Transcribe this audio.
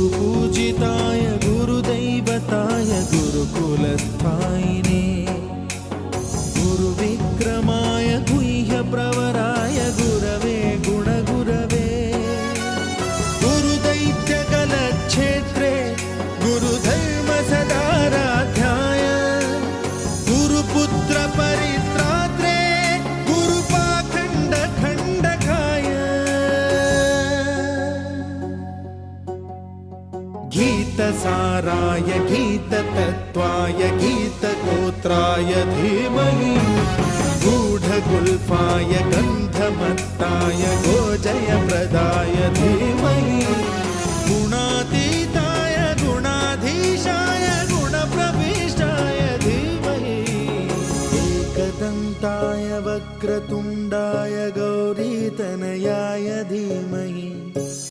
गुरुपूजिताय गुरुदैवताय गुरुकुलस्थायिने गुरुविक्रमाय गुह्यप्रवराय गुरवे गुणगुरवे गुरुदैत्यकलक्षेत्रे गुरुधर्मसदाराध्याय गुरुपुत्रपरित्रात्रे गुरुपाखण्डखण्डकाय गीतसाराय गीततत्त्वाय गीतगोत्राय धीमहि गूढगुल्फाय गन्धमत्ताय गोजयप्रदाय धीमहि